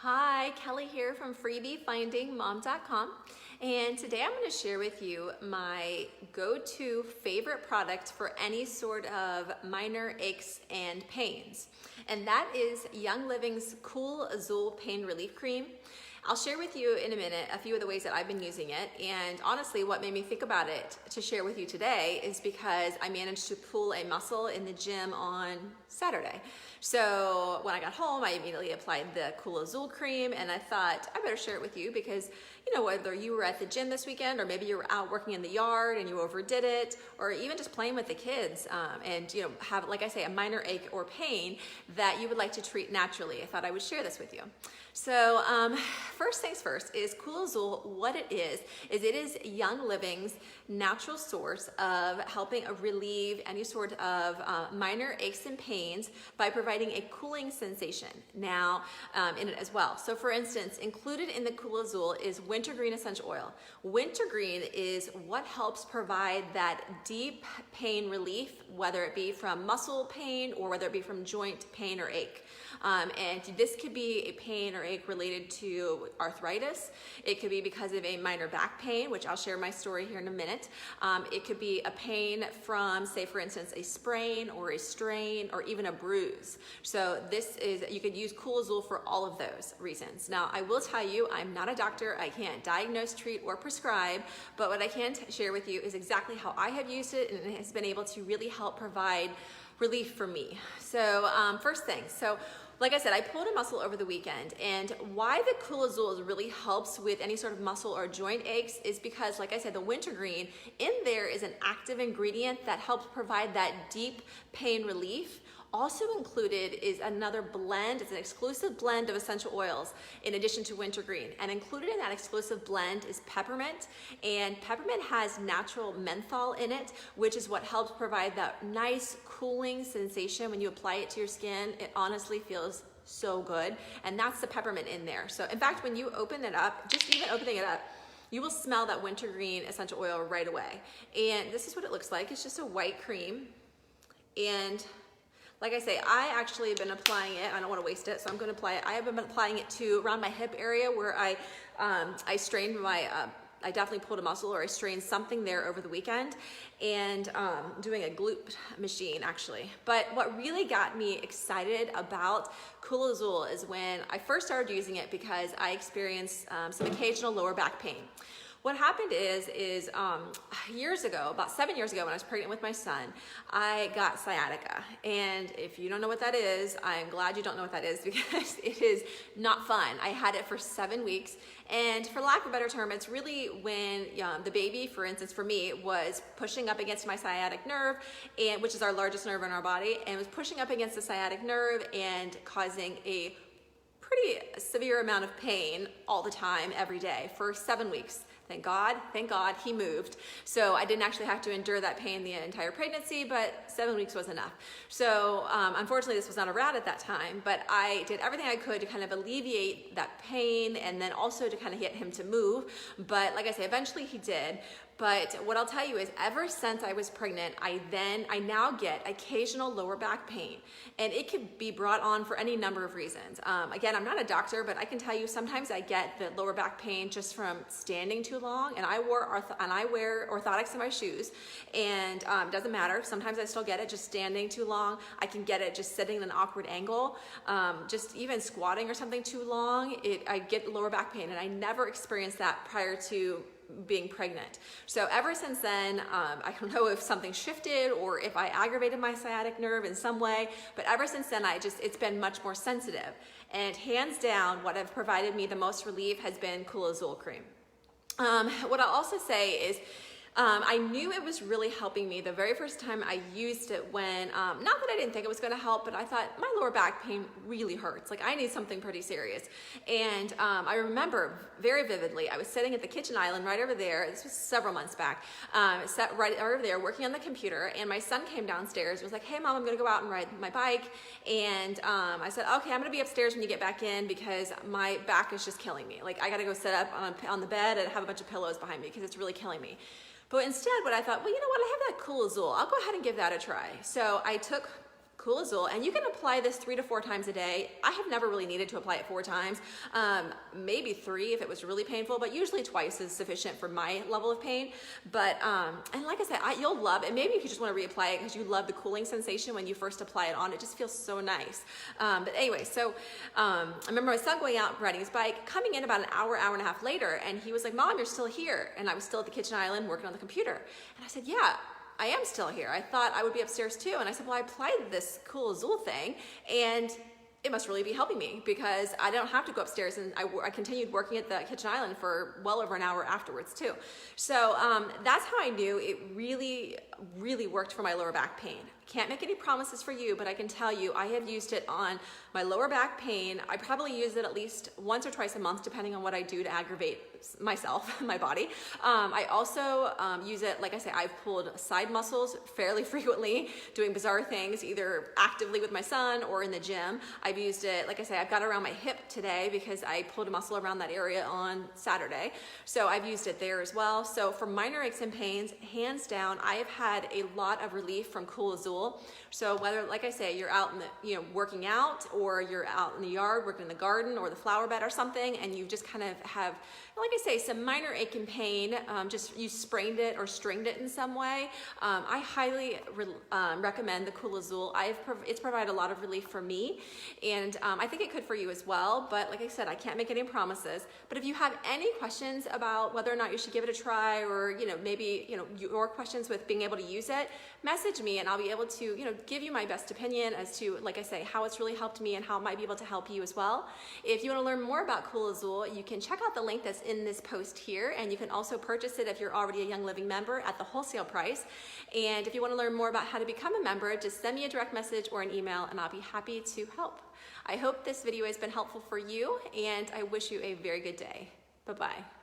Hi, Kelly here from freebiefindingmom.com, and today I'm going to share with you my go-to favorite product for any sort of minor aches and pains, and that is Young Living's Cool Azul Pain Relief Cream. I'll share with you in a minute a few of the ways that I've been using it, and honestly what made me think about it to share with you today is because I managed to pull a muscle in the gym on Saturday. So when I got home, I immediately applied the Cool Azul cream, and I thought I better share it with you because, you know, whether you were at the gym this weekend or maybe you were out working in the yard and you overdid it, or even just playing with the kids and, you know, have, like I say, a minor ache or pain that you would like to treat naturally, I thought I would share this with you. So first things first is Cool Azul. What it is it is Young Living's natural source of helping relieve any sort of minor aches and pains by providing a cooling sensation now in it as well. So for instance, included in the Cool Azul is wintergreen essential oil. Wintergreen is what helps provide that deep pain relief, whether it be from muscle pain or whether it be from joint pain or ache. And this could be a pain or ache related to arthritis. It could be because of a minor back pain, which I'll share my story here in a minute. It could be a pain from, say for instance, a sprain or a strain or even a bruise. So you could use Cool Azul for all of those reasons. Now, I will tell you, I'm not a doctor. I can't diagnose, treat, or prescribe, but what I can share with you is exactly how I have used it, and it has been able to really help provide relief for me. So first thing, like I said, I pulled a muscle over the weekend, and why the Cool Azul really helps with any sort of muscle or joint aches is because, like I said, the wintergreen in there is an active ingredient that helps provide that deep pain relief. Also included is another blend. It's an exclusive blend of essential oils in addition to wintergreen. And included in that exclusive blend is peppermint. And peppermint has natural menthol in it, which is what helps provide that nice cooling sensation when you apply it to your skin. It honestly feels so good. And that's the peppermint in there. So in fact, when you open it up, just even opening it up, you will smell that wintergreen essential oil right away. And this is what it looks like. It's just a white cream. And like I say, I actually have been applying it. I don't want to waste it, so I'm going to apply it. I have been applying it to around my hip area where I strained my, I definitely pulled a muscle or I strained something there over the weekend, and doing a glute machine actually. But what really got me excited about Cool Azul is when I first started using it because I experienced some occasional lower back pain. What happened is years ago, about 7 years ago when I was pregnant with my son, I got sciatica. And if you don't know what that is, I'm glad you don't know what that is because it is not fun. I had it for 7 weeks. And for lack of a better term, it's really when the baby, for instance, for me, was pushing up against my sciatic nerve, which is our largest nerve in our body, and was pushing up against the sciatic nerve and causing a pretty severe amount of pain all the time, every day, for 7 weeks. Thank God he moved. So I didn't actually have to endure that pain the entire pregnancy, but 7 weeks was enough. So unfortunately this was not around at that time, but I did everything I could to kind of alleviate that pain and then also to kind of get him to move. But like I say, eventually he did. But what I'll tell you is ever since I was pregnant, I now get occasional lower back pain, and it could be brought on for any number of reasons. Again, I'm not a doctor, but I can tell you sometimes I get the lower back pain just from standing too long, and I wear orthotics in my shoes, and it doesn't matter. Sometimes I still get it just standing too long. I can get it just sitting in an awkward angle, just even squatting or something too long. I get lower back pain, and I never experienced that prior to being pregnant. So ever since then, I don't know if something shifted or if I aggravated my sciatic nerve in some way, but ever since then, it's been much more sensitive. And hands down, what have provided me the most relief has been Cool Azul cream. What I'll also say is, I knew it was really helping me the very first time I used it when, not that I didn't think it was going to help, but I thought my lower back pain really hurts. Like I need something pretty serious. And I remember very vividly, I was sitting at the kitchen island right over there. This was several months back. Sat right over there working on the computer, and my son came downstairs, was like, "Hey mom, I'm going to go out and ride my bike." And I said, "Okay, I'm going to be upstairs when you get back in because my back is just killing me. Like I got to go sit up on the bed and have a bunch of pillows behind me because it's really killing me." But instead, what I thought, well, you know what? I have that Cool Azul. I'll go ahead and give that a try. So I took Cool Azul, and you can apply this 3 to 4 times a day. I have never really needed to apply it 4 times, maybe 3 if it was really painful, but usually twice is sufficient for my level of pain. But, and like I said, you'll love it. Maybe if you just want to reapply it because you love the cooling sensation when you first apply it on, it just feels so nice. But anyway, so I remember my son going out riding his bike, coming in about an hour, hour and a half later, and he was like, "Mom, you're still here." And I was still at the kitchen island working on the computer. And I said, "Yeah, I am still here. I thought I would be upstairs too." And I said, "Well, I applied this Cool Azul thing, and it must really be helping me because I don't have to go upstairs." And I continued working at the kitchen island for well over an hour afterwards too. So that's how I knew it really, really worked for my lower back pain. Can't make any promises for you, but I can tell you I have used it on my lower back pain. I probably use it at least once or twice a month, depending on what I do to aggravate myself, my body. I also use it, like I say, I've pulled side muscles fairly frequently, doing bizarre things, either actively with my son or in the gym. I've used it, like I say, I've got it around my hip today because I pulled a muscle around that area on Saturday. So I've used it there as well. So for minor aches and pains, hands down, I have had a lot of relief from Cool Azul. So whether, like I say, you're out in the, working out, or you're out in the yard working in the garden or the flower bed or something, and you just kind of have, like I say, some minor ache and pain, just you sprained it or stringed it in some way, I highly recommend the Cool Azul. It's provided a lot of relief for me, and I think it could for you as well. But like I said, I can't make any promises. But if you have any questions about whether or not you should give it a try, or maybe your questions with being able to use it, message me and I'll be able to give you my best opinion as to, like I say, how it's really helped me and how it might be able to help you as well. If you want to learn more about Cool Azul, you can check out the link that's in this post here, and you can also purchase it if you're already a Young Living member at the wholesale price. And if you want to learn more about how to become a member, just send me a direct message or an email and I'll be happy to help. I hope this video has been helpful for you, and I wish you a very good day. Bye-bye.